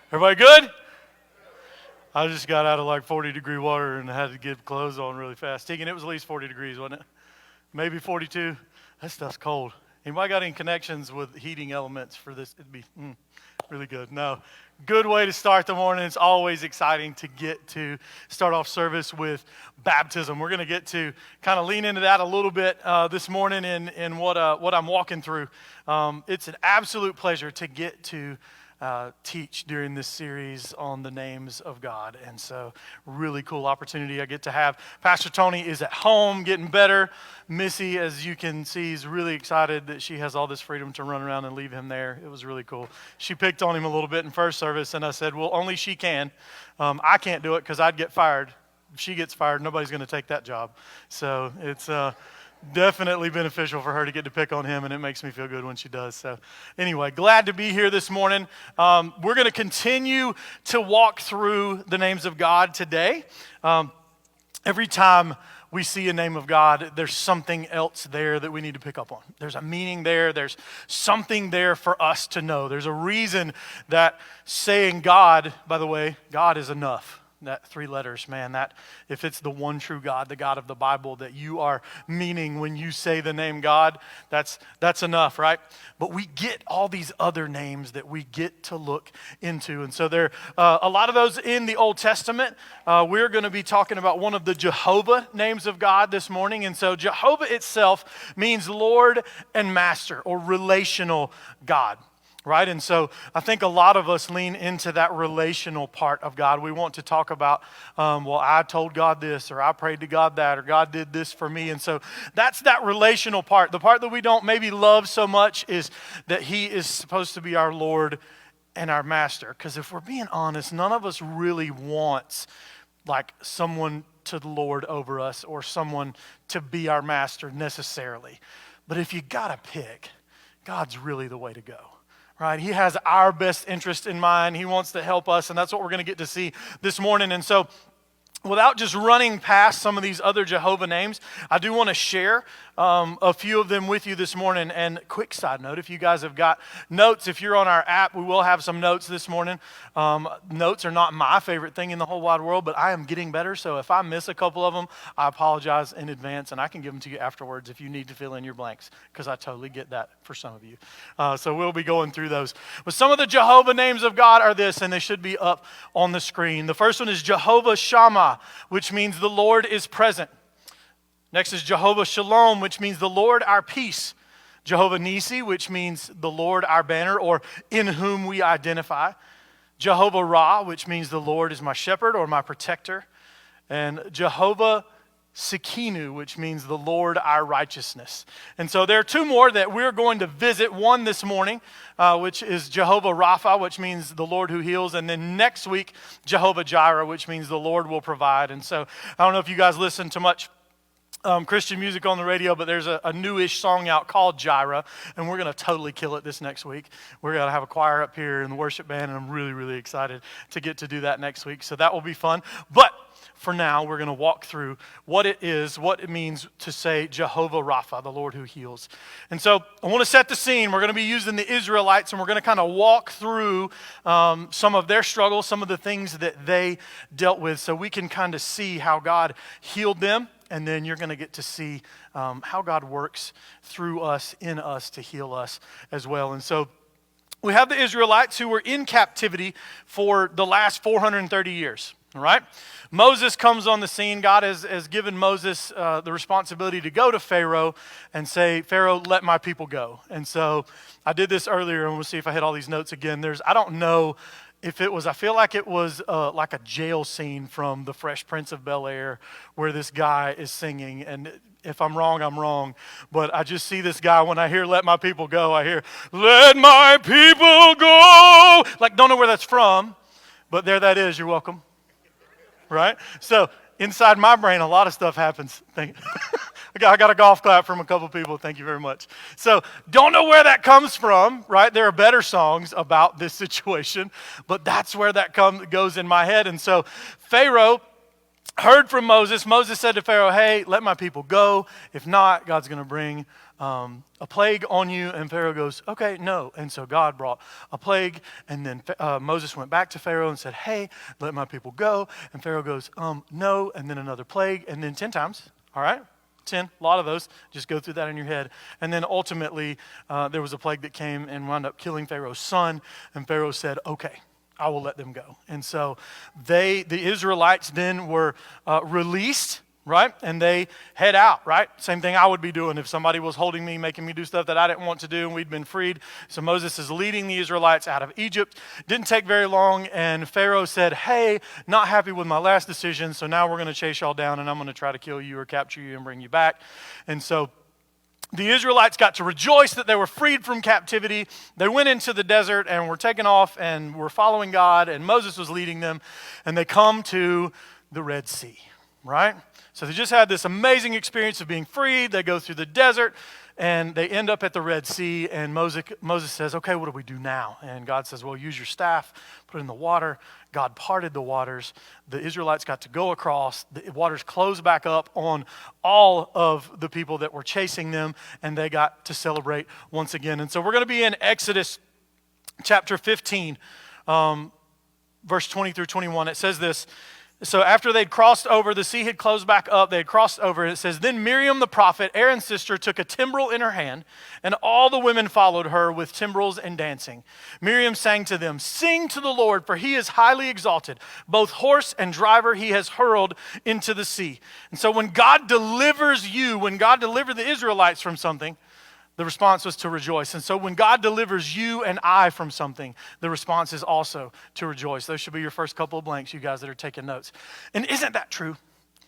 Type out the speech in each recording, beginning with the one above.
Everybody good? I just got out of like 40-degree water and had to get clothes on really fast. Tegan, it was at least 40 degrees, wasn't it? Maybe 42. That stuff's cold. Anybody got any connections with heating elements for this? It'd be really good. No. Good way to start the morning. It's always exciting to get to start off service with baptism. We're going to get to kind of lean into that a little bit this morning in what I'm walking through. It's an absolute pleasure to get to teach during this series on the names of God. And so really cool opportunity I get to have. Pastor Tony is at home getting better. Missy, as you can see, is really excited that she has all this freedom to run around and leave him there. It was really cool. She picked on him a little bit in first service, and I said, well, only she can. I can't do it because I'd get fired. If she gets fired, nobody's going to take that job. So it's definitely beneficial for her to get to pick on him, and it makes me feel good when she does. So anyway, glad to be here this morning. We're going to continue to walk through the names of God today. Every time we see a name of God, there's something else there that we need to pick up on. There's a meaning there. There's something there for us to know. There's a reason that saying God, by the way, God is enough. That 3 letters, man, that if it's the one true God, the God of the Bible that you are meaning when you say the name God, that's enough, right? But we get all these other names that we get to look into. And so there are a lot of those in the Old Testament. We're going to be talking about one of the Jehovah names of God this morning. And so Jehovah itself means Lord and Master, or relational God. Right? And so I think a lot of us lean into that relational part of God. We want to talk about, well, I told God this, or I prayed to God that, or God did this for me. And so that's that relational part. The part that we don't maybe love so much is that He is supposed to be our Lord and our Master. Because if we're being honest, none of us really wants like someone to lord over us or someone to be our master necessarily. But if you got to pick, God's really the way to go. Right? He has our best interest in mind. He wants to help us, and that's what we're going to get to see this morning. And so without just running past some of these other Jehovah names, I do want to share a few of them with you this morning. And quick side note, if you guys have got notes, if you're on our app, we will have some notes this morning. Notes are not my favorite thing in the whole wide world, but I am getting better. So if I miss a couple of them, I apologize in advance, and I can give them to you afterwards if you need to fill in your blanks, because I totally get that for some of you. So we'll be going through those. But some of the Jehovah names of God are this, and they should be up on the screen. The first one is Jehovah Shammah, which means the Lord is present. Next is Jehovah Shalom, which means the Lord our peace. Jehovah Nisi, which means the Lord our banner, or in whom we identify. Jehovah Ra, which means the Lord is my shepherd or my protector. And Jehovah Sekinu, which means the Lord our righteousness. And so there are 2 more that we're going to visit. One this morning, which is Jehovah Rapha, which means the Lord who heals. And then next week, Jehovah Jireh, which means the Lord will provide. And so I don't know if you guys listen to much Christian music on the radio, but there's a newish song out called Jireh, and we're going to totally kill it this next week. We're going to have a choir up here and the worship band, and I'm really, really excited to get to do that next week. So that will be fun. But for now, we're going to walk through what it is, what it means to say Jehovah Rapha, the Lord who heals. And so I want to set the scene. We're going to be using the Israelites, and we're going to kind of walk through some of their struggles, some of the things that they dealt with, so we can kind of see how God healed them. And then you're going to get to see how God works through us, in us, to heal us as well. And so we have the Israelites who were in captivity for the last 430 years. All right? Moses comes on the scene. God has given Moses the responsibility to go to Pharaoh and say, Pharaoh, let my people go. And so I did this earlier, and we'll see if I hit all these notes again. I don't know if it was, I feel like it was like a jail scene from The Fresh Prince of Bel-Air where this guy is singing. And if I'm wrong, I'm wrong. But I just see this guy, when I hear let my people go, I hear, let my people go. Like, don't know where that's from, but there that is. You're welcome. Right? So inside my brain, a lot of stuff happens. I got a golf clap from a couple people. Thank you very much. So don't know where that comes from, right? There are better songs about this situation, but that's where that goes in my head. And so Pharaoh heard from Moses. Moses said to Pharaoh, hey, let my people go. If not, God's going to bring a plague on you, and Pharaoh goes, okay, no. And so God brought a plague, and then Moses went back to Pharaoh and said, hey, let my people go. And Pharaoh goes, no, and then another plague, and then 10 times, all right? 10, a lot of those. Just go through that in your head. And then ultimately, there was a plague that came and wound up killing Pharaoh's son, and Pharaoh said, okay, I will let them go. And so the Israelites then were released, right? And they head out, right? Same thing I would be doing if somebody was holding me, making me do stuff that I didn't want to do, and we'd been freed. So Moses is leading the Israelites out of Egypt. Didn't take very long, and Pharaoh said, hey, not happy with my last decision, so now we're going to chase y'all down, and I'm going to try to kill you or capture you and bring you back. And so the Israelites got to rejoice that they were freed from captivity. They went into the desert and were taken off and were following God, and Moses was leading them, and they come to the Red Sea, right? So they just had this amazing experience of being freed. They go through the desert, and they end up at the Red Sea, and Moses says, okay, what do we do now? And God says, well, use your staff, put it in the water. God parted the waters. The Israelites got to go across. The waters closed back up on all of the people that were chasing them, and they got to celebrate once again. And so we're going to be in Exodus chapter 15, verse 20 through 21. It says this. So after they'd crossed over, the sea had closed back up, they had crossed over, and it says, then Miriam the prophet, Aaron's sister, took a timbrel in her hand, and all the women followed her with timbrels and dancing. Miriam sang to them, sing to the Lord, for he is highly exalted. Both horse and driver he has hurled into the sea. And so when God delivers you, when God delivered the Israelites from something, the response was to rejoice. And so when God delivers you and I from something, the response is also to rejoice. Those should be your first couple of blanks, you guys that are taking notes. And isn't that true?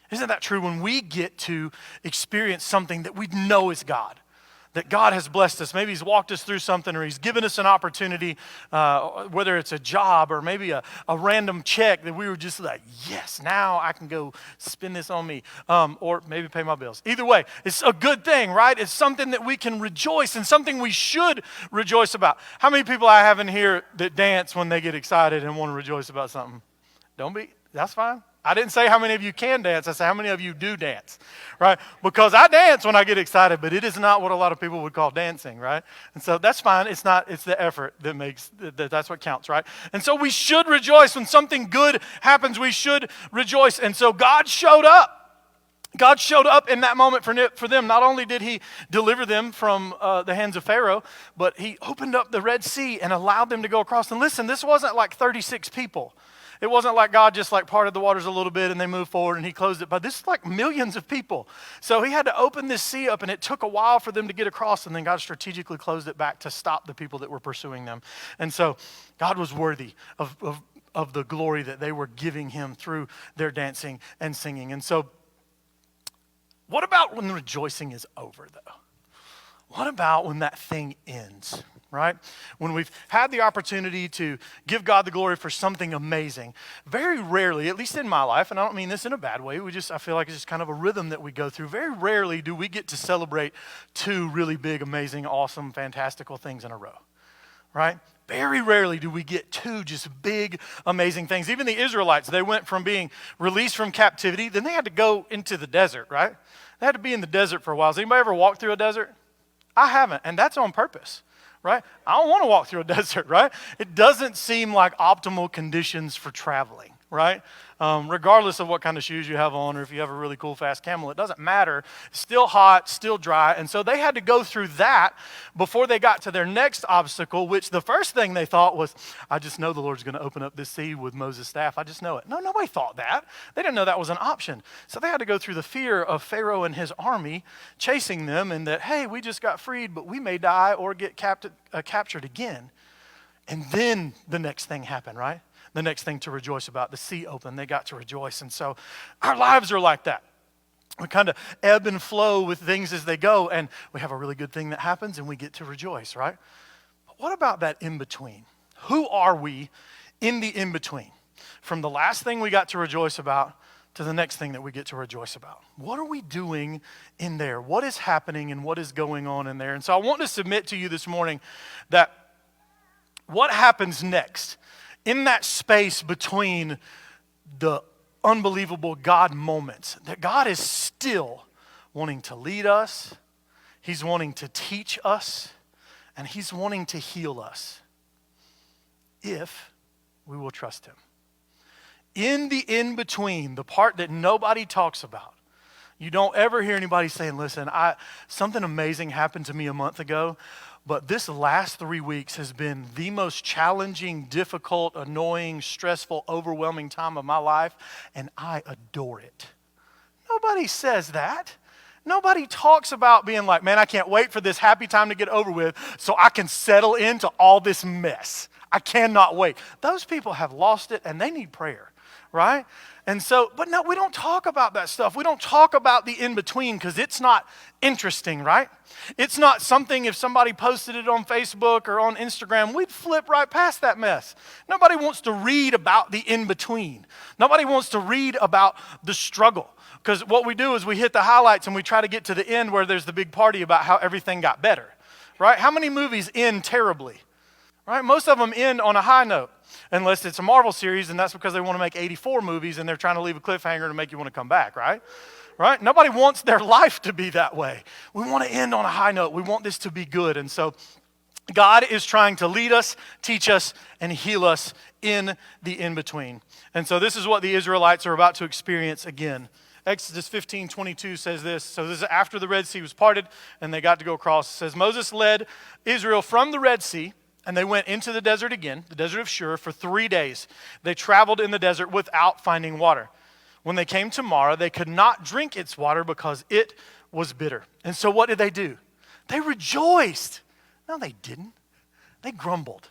Isn't that true when we get to experience something that we know is God? That God has blessed us. Maybe he's walked us through something, or he's given us an opportunity, whether it's a job or maybe a random check that we were just like, yes, now I can go spend this on me, or maybe pay my bills. Either way, it's a good thing, right? It's something that we can rejoice and something we should rejoice about. How many people I have in here that dance when they get excited and want to rejoice about something? Don't be, that's fine. I didn't say how many of you can dance. I said how many of you do dance, right? Because I dance when I get excited, but it is not what a lot of people would call dancing, right? And so that's fine. It's the effort that makes, that's what counts, right? And so we should rejoice when something good happens. We should rejoice. And so God showed up. God showed up in that moment for them. Not only did he deliver them from the hands of Pharaoh, but he opened up the Red Sea and allowed them to go across. And listen, this wasn't like 36 people. It wasn't like God just like parted the waters a little bit and they moved forward and he closed it. But this is like millions of people. So he had to open this sea up, and it took a while for them to get across, and then God strategically closed it back to stop the people that were pursuing them. And so God was worthy of the glory that they were giving him through their dancing and singing. And so what about when the rejoicing is over, though? What about when that thing ends, right? When we've had the opportunity to give God the glory for something amazing, very rarely, at least in my life, and I don't mean this in a bad way, I feel like it's just kind of a rhythm that we go through. Very rarely do we get to celebrate two really big, amazing, awesome, fantastical things in a row, right? Very rarely do we get two just big, amazing things. Even the Israelites, they went from being released from captivity, then they had to go into the desert, right? They had to be in the desert for a while. Has anybody ever walked through a desert? I haven't, and that's on purpose, right? I don't want to walk through a desert, right? It doesn't seem like optimal conditions for traveling, right? Regardless of what kind of shoes you have on, or if you have a really cool fast camel, it doesn't matter. It's still hot, still dry. And so they had to go through that before they got to their next obstacle, which the first thing they thought was, I just know the Lord's going to open up this sea with Moses' staff. I just know it. No, nobody thought that. They didn't know that was an option. So they had to go through the fear of Pharaoh and his army chasing them, and that, hey, we just got freed, but we may die or get captured again. And then the next thing happened, right? The next thing to rejoice about, the sea opened, they got to rejoice. And so our lives are like that. We kind of ebb and flow with things as they go, and we have a really good thing that happens and we get to rejoice, right? But what about that in-between? Who are we in the in-between? From the last thing we got to rejoice about to the next thing that we get to rejoice about. What are we doing in there? What is happening and what is going on in there? And so I want to submit to you this morning that what happens next in that space between the unbelievable God moments, that God is still wanting to lead us. He's wanting to teach us, and he's wanting to heal us if we will trust him. In the in-between, the part that nobody talks about, you don't ever hear anybody saying, listen, something amazing happened to me a month ago, but this last 3 weeks has been the most challenging, difficult, annoying, stressful, overwhelming time of my life, and I adore it. Nobody says that. Nobody talks about being like, man, I can't wait for this happy time to get over with so I can settle into all this mess. I cannot wait. Those people have lost it and they need prayer, right? And so, but no, we don't talk about that stuff. We don't talk about the in-between because it's not interesting, right? It's not something, if somebody posted it on Facebook or on Instagram, we'd flip right past that mess. Nobody wants to read about the in-between. Nobody wants to read about the struggle. Because what we do is we hit the highlights and we try to get to the end where there's the big party about how everything got better, right? How many movies end terribly, right? Most of them end on a high note, unless it's a Marvel series, and that's because they want to make 84 movies and they're trying to leave a cliffhanger to make you want to come back, right? Right? Nobody wants their life to be that way. We want to end on a high note. We want this to be good. And so God is trying to lead us, teach us, and heal us in the in-between. And so this is what the Israelites are about to experience again. Exodus 15:22 says this. So this is after the Red Sea was parted and they got to go across. It says, Moses led Israel from the Red Sea and they went into the desert again, the desert of Shur, for 3 days. They traveled in the desert without finding water. When they came to Marah, they could not drink its water because it was bitter. And so what did they do? They rejoiced. No, they didn't. They grumbled.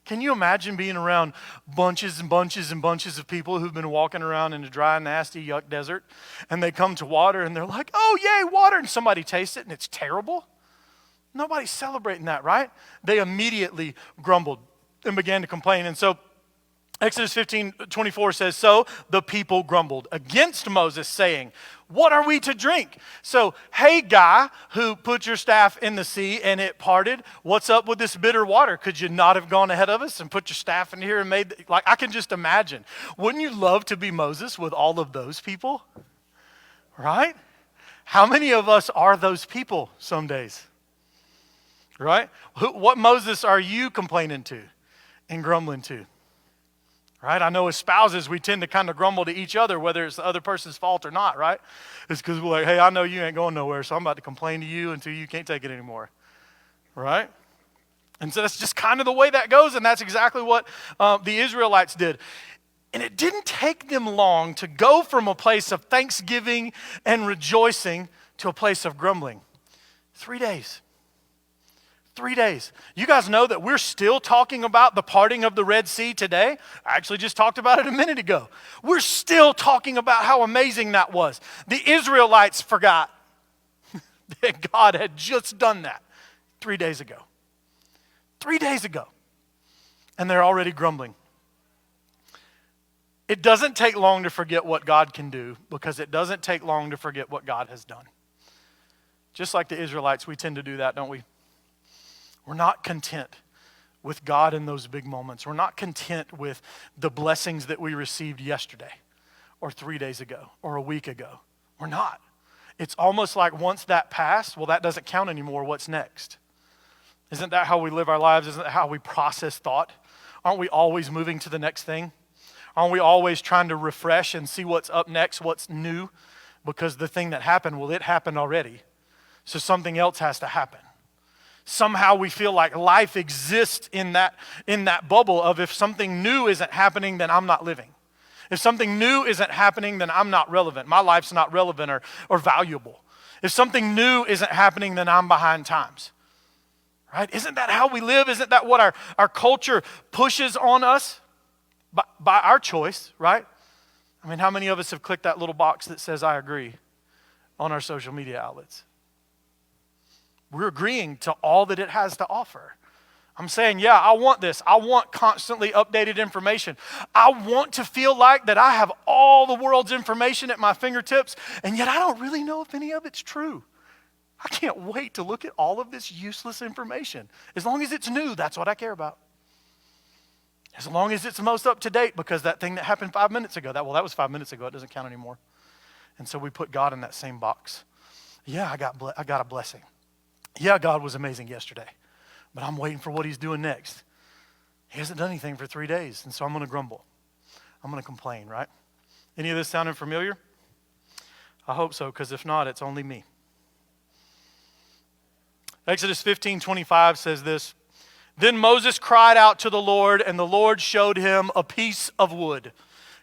Can you imagine being around bunches and bunches and bunches of people who've been walking around in a dry, nasty, yuck desert, and they come to water and they're like, oh, yay, water, and somebody tastes it and it's terrible? Nobody's celebrating that, right? They immediately grumbled and began to complain. And so Exodus 15:24 says, so the people grumbled against Moses, saying, what are we to drink? So, hey, guy who put your staff in the sea and it parted, what's up with this bitter water? Could you not have gone ahead of us and put your staff in here and made, like, I can just imagine. Wouldn't you love to be Moses with all of those people? Right? How many of us are those people some days? Right? What Moses are you complaining to and grumbling to? Right? I know as spouses, we tend to kind of grumble to each other, whether it's the other person's fault or not, right? It's because we're like, hey, I know you ain't going nowhere, so I'm about to complain to you until you can't take it anymore, right? And so that's just kind of the way that goes, and that's exactly what the Israelites did. And it didn't take them long to go from a place of thanksgiving and rejoicing to a place of grumbling. 3 days. 3 days. You guys know that we're still talking about the parting of the Red Sea today. I actually just talked about it a minute ago. We're still talking about how amazing that was. The Israelites forgot that God had just done that 3 days ago. 3 days ago. And they're already grumbling. It doesn't take long to forget what God can do because it doesn't take long to forget what God has done. Just like the Israelites, we tend to do that, don't we? We're not content with God in those big moments. We're not content with the blessings that we received yesterday or 3 days ago or a week ago. We're not. It's almost like once that passed, well, that doesn't count anymore. What's next? Isn't that how we live our lives? Isn't that how we process thought? Aren't we always moving to the next thing? Aren't we always trying to refresh and see what's up next, what's new? Because the thing that happened, well, it happened already. So something else has to happen. Somehow we feel like life exists in that bubble of if something new isn't happening, then I'm not living. If something new isn't happening, then I'm not relevant. My life's not relevant or valuable. If something new isn't happening, then I'm behind times. Right? Isn't that how we live? Isn't that what our culture pushes on us by our choice, right? I mean, how many of us have clicked that little box that says I agree on our social media outlets? We're agreeing to all that it has to offer. I'm saying, yeah, I want this. I want constantly updated information. I want to feel like that I have all the world's information at my fingertips, and yet I don't really know if any of it's true. I can't wait to look at all of this useless information. As long as it's new, that's what I care about. As long as it's the most up to date, because that thing that happened 5 minutes ago, that was 5 minutes ago, it doesn't count anymore. And so we put God in that same box. Yeah, I got a blessing. Yeah, God was amazing yesterday, but I'm waiting for what he's doing next. He hasn't done anything for 3 days, and so I'm going to grumble. I'm going to complain, right? Any of this sounding familiar? I hope so, because if not, it's only me. Exodus 15:25 says this, "Then Moses cried out to the Lord, and the Lord showed him a piece of wood.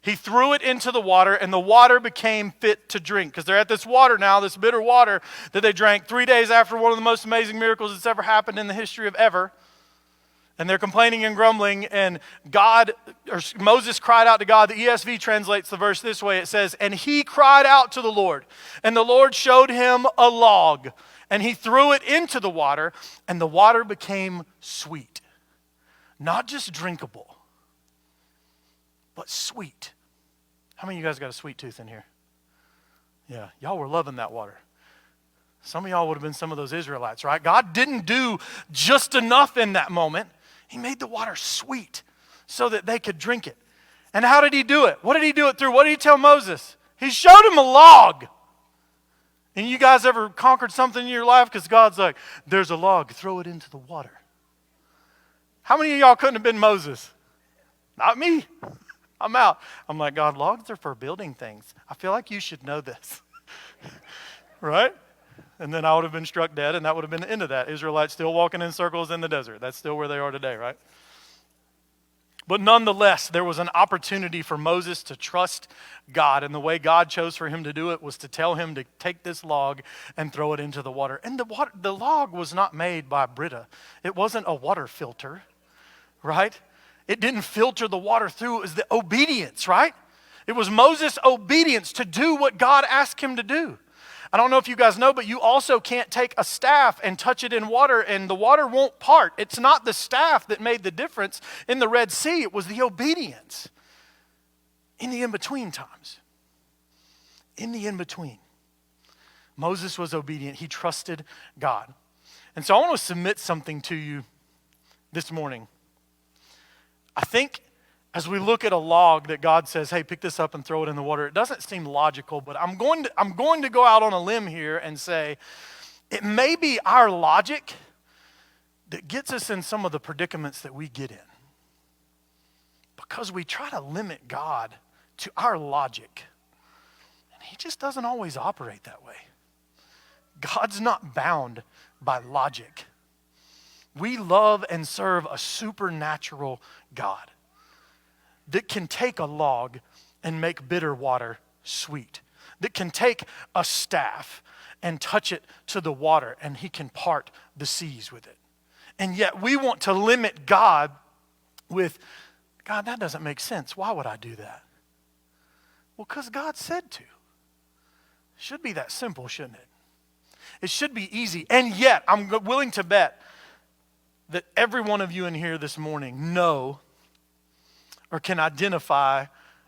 He threw it into the water, and the water became fit to drink." Because they're at this water now, this bitter water that they drank 3 days after one of the most amazing miracles that's ever happened in the history of ever. And they're complaining and grumbling, and Moses cried out to God. The ESV translates the verse this way. It says, "And he cried out to the Lord, and the Lord showed him a log, and he threw it into the water, and the water became sweet." Not just drinkable, but sweet. How many of you guys got a sweet tooth in here? Yeah, y'all were loving that water. Some of y'all would have been some of those Israelites, right? God didn't do just enough in that moment. He made the water sweet so that they could drink it. And how did he do it? What did he do it through? What did he tell Moses? He showed him a log. And you guys ever conquered something in your life? Because God's like, there's a log, throw it into the water. How many of y'all couldn't have been Moses? Not me. I'm out. I'm like, God, logs are for building things. I feel like you should know this. Right? And then I would have been struck dead, and that would have been the end of that. Israelites still walking in circles in the desert. That's still where they are today, right? But nonetheless, there was an opportunity for Moses to trust God, and the way God chose for him to do it was to tell him to take this log and throw it into the water. And the log was not made by Brita. It wasn't a water filter, right? It didn't filter the water through. It was the obedience, right? It was Moses' obedience to do what God asked him to do. I don't know if you guys know, but you also can't take a staff and touch it in water and the water won't part. It's not the staff that made the difference in the Red Sea. It was the obedience in the in-between times. In the in-between. Moses was obedient. He trusted God. And so I want to submit something to you this morning. I think as we look at a log that God says, hey, pick this up and throw it in the water, it doesn't seem logical, but I'm going to go out on a limb here and say it may be our logic that gets us in some of the predicaments that we get in. Because we try to limit God to our logic. And he just doesn't always operate that way. God's not bound by logic. We love and serve a supernatural God that can take a log and make bitter water sweet, that can take a staff and touch it to the water and he can part the seas with it. And yet we want to limit God with, God, that doesn't make sense. Why would I do that? Well, because God said to. It should be that simple, shouldn't it? It should be easy. And yet, I'm willing to bet that every one of you in here this morning know or can identify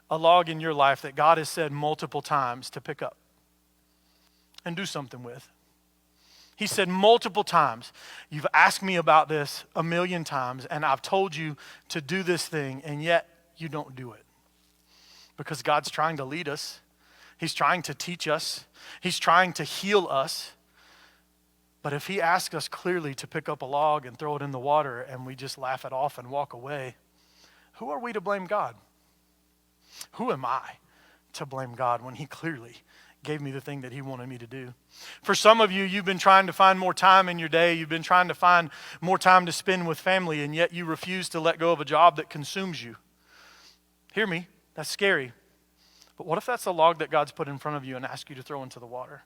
a log in your life that God has said multiple times to pick up and do something with. He said multiple times, you've asked me about this a million times, and I've told you to do this thing, and yet you don't do it. Because God's trying to lead us. He's trying to teach us. He's trying to heal us. But if he asks us clearly to pick up a log and throw it in the water and we just laugh it off and walk away, who are we to blame God? Who am I to blame God when he clearly gave me the thing that he wanted me to do? For some of you, you've been trying to find more time in your day. You've been trying to find more time to spend with family, and yet you refuse to let go of a job that consumes you. Hear me, that's scary. But what if that's a log that God's put in front of you and asked you to throw into the water?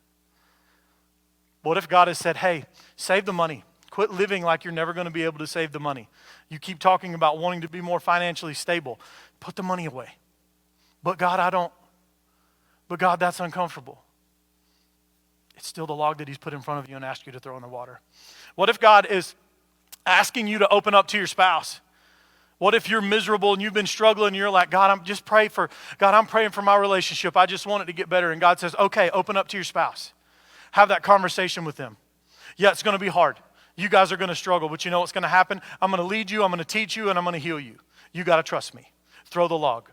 What if God has said, hey, save the money. Quit living like you're never going to be able to save the money. You keep talking about wanting to be more financially stable. Put the money away. But God, I don't. But God, that's uncomfortable. It's still the log that he's put in front of you and asked you to throw in the water. What if God is asking you to open up to your spouse? What if you're miserable and you've been struggling and you're like, God, I'm praying for my relationship. I just want it to get better. And God says, okay, open up to your spouse. Have that conversation with them. Yeah, it's going to be hard. You guys are going to struggle, but you know what's going to happen? I'm going to lead you, I'm going to teach you, and I'm going to heal you. You got to trust me. Throw the log.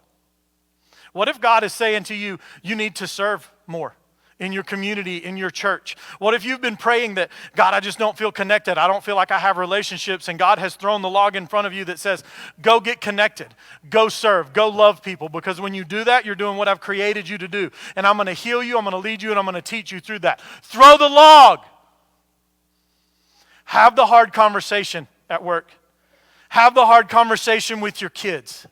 What if God is saying to you, you need to serve more in your community, in your church? What if you've been praying that, God, I just don't feel connected. I don't feel like I have relationships, and God has thrown the log in front of you that says, go get connected, go serve, go love people, because when you do that, you're doing what I've created you to do. And I'm going to heal you, I'm going to lead you, and I'm going to teach you through that. Throw the log. Have the hard conversation at work. Have the hard conversation with your kids.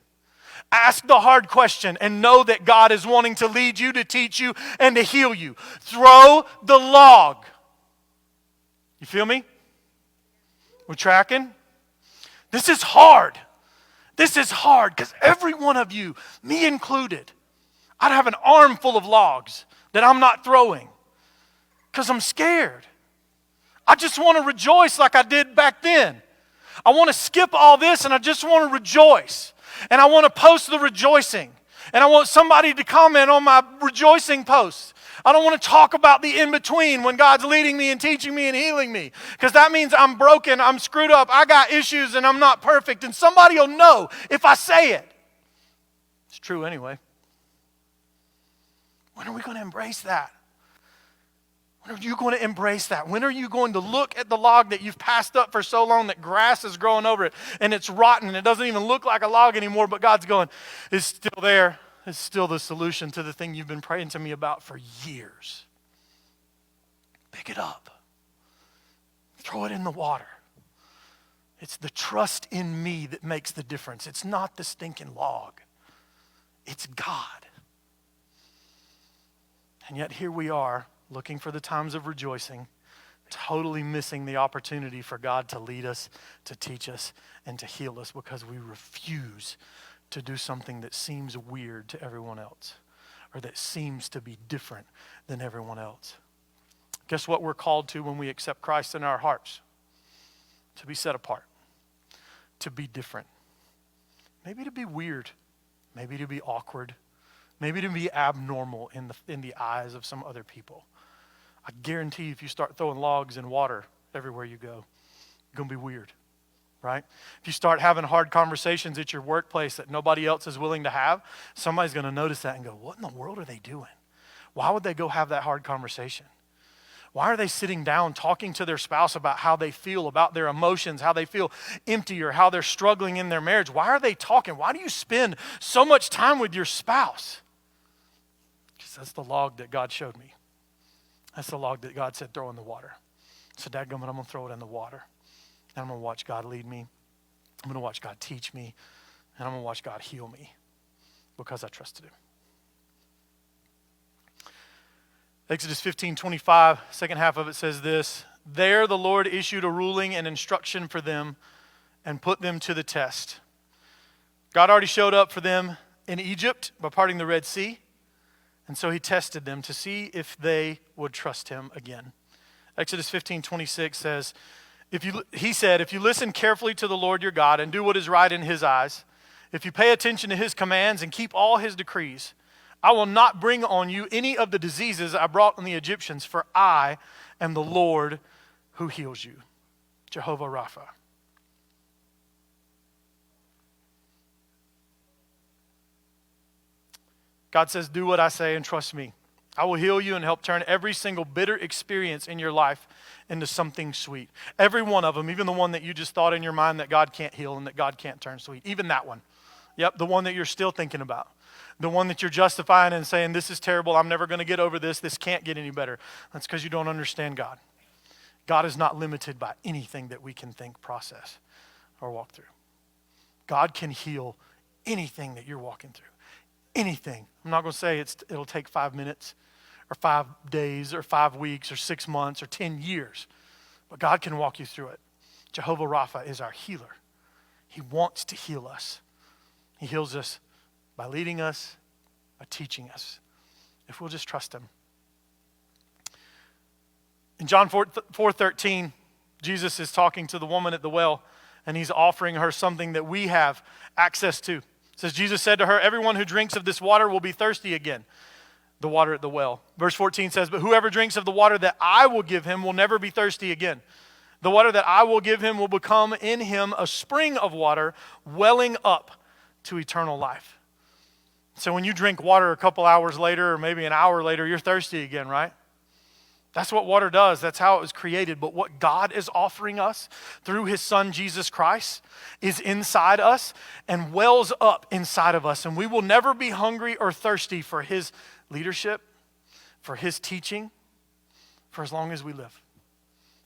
Ask the hard question and know that God is wanting to lead you, to teach you, and to heal you. Throw the log. You feel me? We're tracking? This is hard. This is hard because every one of you, me included, I'd have an armful of logs that I'm not throwing because I'm scared. I just want to rejoice like I did back then. I want to skip all this and I just want to rejoice. And I want to post the rejoicing. And I want somebody to comment on my rejoicing post. I don't want to talk about the in-between when God's leading me and teaching me and healing me. Because that means I'm broken, I'm screwed up, I got issues and I'm not perfect. And somebody will know if I say it. It's true anyway. When are we going to embrace that? When are you going to embrace that? When are you going to look at the log that you've passed up for so long that grass is growing over it and it's rotten and it doesn't even look like a log anymore, but God's going, it's still there. It's still the solution to the thing you've been praying to me about for years. Pick it up. Throw it in the water. It's the trust in me that makes the difference. It's not the stinking log. It's God. And yet here we are, looking for the times of rejoicing, totally missing the opportunity for God to lead us, to teach us, and to heal us because we refuse to do something that seems weird to everyone else or that seems to be different than everyone else. Guess what we're called to when we accept Christ in our hearts? To be set apart, to be different, maybe to be weird, maybe to be awkward, maybe to be abnormal in the eyes of some other people. I guarantee you, if you start throwing logs in water everywhere you go, you're going to be weird, right? If you start having hard conversations at your workplace that nobody else is willing to have, somebody's going to notice that and go, what in the world are they doing? Why would they go have that hard conversation? Why are they sitting down talking to their spouse about how they feel, about their emotions, how they feel empty or how they're struggling in their marriage? Why are they talking? Why do you spend so much time with your spouse? Because that's the log that God showed me. That's the log that God said throw in the water. So dadgummit, I'm going to throw it in the water. And I'm going to watch God lead me. I'm going to watch God teach me. And I'm going to watch God heal me because I trusted him. Exodus 15:25, second half of it says this, there the Lord issued a ruling and instruction for them and put them to the test. God already showed up for them in Egypt by parting the Red Sea. And so he tested them to see if they would trust him again. Exodus 15:26 says, he said, if you listen carefully to the Lord your God and do what is right in his eyes, if you pay attention to his commands and keep all his decrees, I will not bring on you any of the diseases I brought on the Egyptians, for I am the Lord who heals you. Jehovah Rapha. God says, do what I say and trust me. I will heal you and help turn every single bitter experience in your life into something sweet. Every one of them, even the one that you just thought in your mind that God can't heal and that God can't turn sweet. Even that one. Yep, the one that you're still thinking about. The one that you're justifying and saying, this is terrible, I'm never going to get over this can't get any better. That's because you don't understand God. God is not limited by anything that we can think, process, or walk through. God can heal anything that you're walking through. Anything. I'm not going to say it'll take 5 minutes or 5 days or 5 weeks or 6 months or 10 years. But God can walk you through it. Jehovah Rapha is our healer. He wants to heal us. He heals us by leading us, by teaching us, if we'll just trust him. In John 4:13, Jesus is talking to the woman at the well, and he's offering her something that we have access to. It says, Jesus said to her, everyone who drinks of this water will be thirsty again, the water at the well. Verse 14 says, but whoever drinks of the water that I will give him will never be thirsty again. The water that I will give him will become in him a spring of water welling up to eternal life. So when you drink water a couple hours later or maybe an hour later, you're thirsty again, right? That's what water does. That's how it was created. But what God is offering us through his son, Jesus Christ, is inside us and wells up inside of us. And we will never be hungry or thirsty for his leadership, for his teaching, for as long as we live.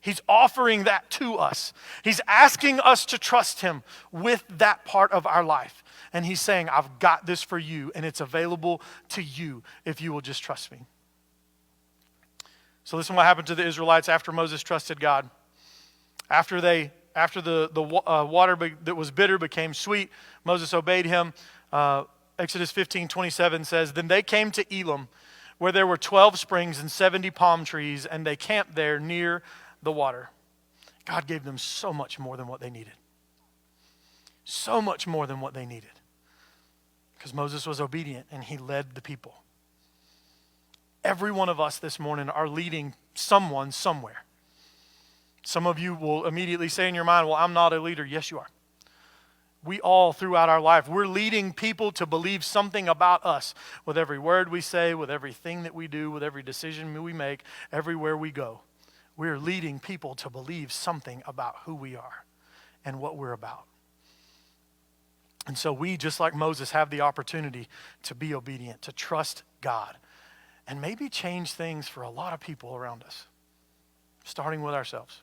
He's offering that to us. He's asking us to trust him with that part of our life. And he's saying, I've got this for you, and it's available to you if you will just trust me. So listen what happened to the Israelites after Moses trusted God. After the water that was bitter became sweet, Moses obeyed him. Exodus 15:27 says, Then they came to Elim, where there were 12 springs and 70 palm trees, and they camped there near the water. God gave them so much more than what they needed. So much more than what they needed. Because Moses was obedient and he led the people. Every one of us this morning are leading someone somewhere. Some of you will immediately say in your mind, well, I'm not a leader. Yes, you are. We all, throughout our life, we're leading people to believe something about us with every word we say, with everything that we do, with every decision we make, everywhere we go. We're leading people to believe something about who we are and what we're about. And so we, just like Moses, have the opportunity to be obedient, to trust God, and maybe change things for a lot of people around us, starting with ourselves.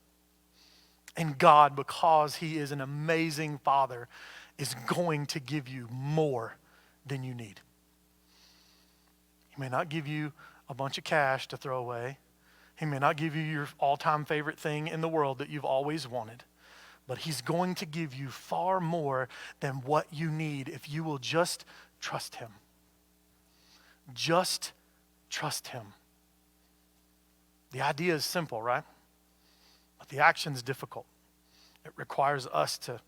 And God, because he is an amazing Father, is going to give you more than you need. He may not give you a bunch of cash to throw away. He may not give you your all-time favorite thing in the world that you've always wanted. But he's going to give you far more than what you need if you will just trust him. Just trust him. The idea is simple, right? But the action is difficult. It requires us to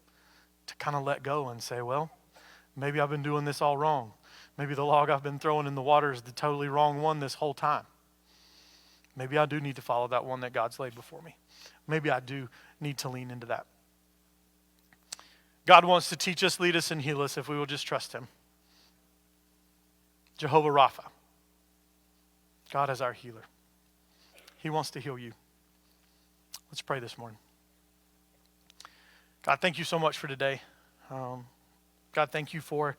kind of let go and say, well, maybe I've been doing this all wrong. Maybe the log I've been throwing in the water is the totally wrong one this whole time. Maybe I do need to follow that one that God's laid before me. Maybe I do need to lean into that. God wants to teach us, lead us, and heal us if we will just trust him. Jehovah Rapha. God is our healer. He wants to heal you. Let's pray this morning. God, thank you so much for today. God, thank you for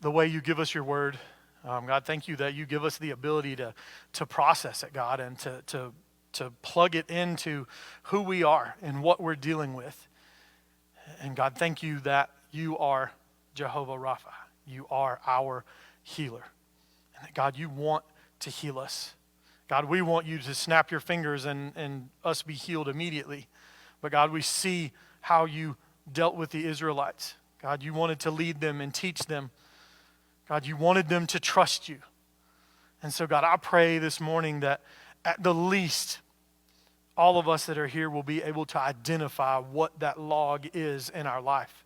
the way you give us your word. God, thank you that you give us the ability to process it, God, and to plug it into who we are and what we're dealing with. And God, thank you that you are Jehovah Rapha. You are our healer. And that, God, you want to heal us. God, we want you to snap your fingers and us be healed immediately. But God, we see how you dealt with the Israelites. God, you wanted to lead them and teach them. God, you wanted them to trust you. And so, God, I pray this morning that at the least, all of us that are here will be able to identify what that log is in our life.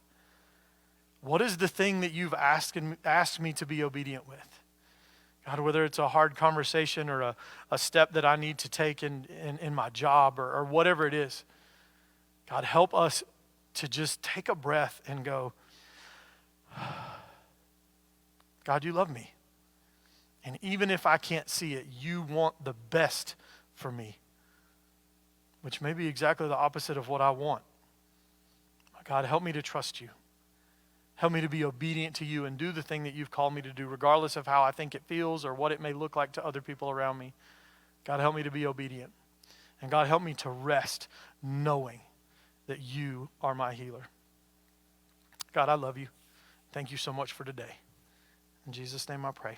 What is the thing that you've asked me to be obedient with? God, whether it's a hard conversation or a step that I need to take in my job or whatever it is. God, help us to just take a breath and go, God, you love me. And even if I can't see it, you want the best for me, which may be exactly the opposite of what I want. God, help me to trust you. Help me to be obedient to you and do the thing that you've called me to do, regardless of how I think it feels or what it may look like to other people around me. God, help me to be obedient. And God, help me to rest knowing that you are my healer. God, I love you. Thank you so much for today. In Jesus' name I pray.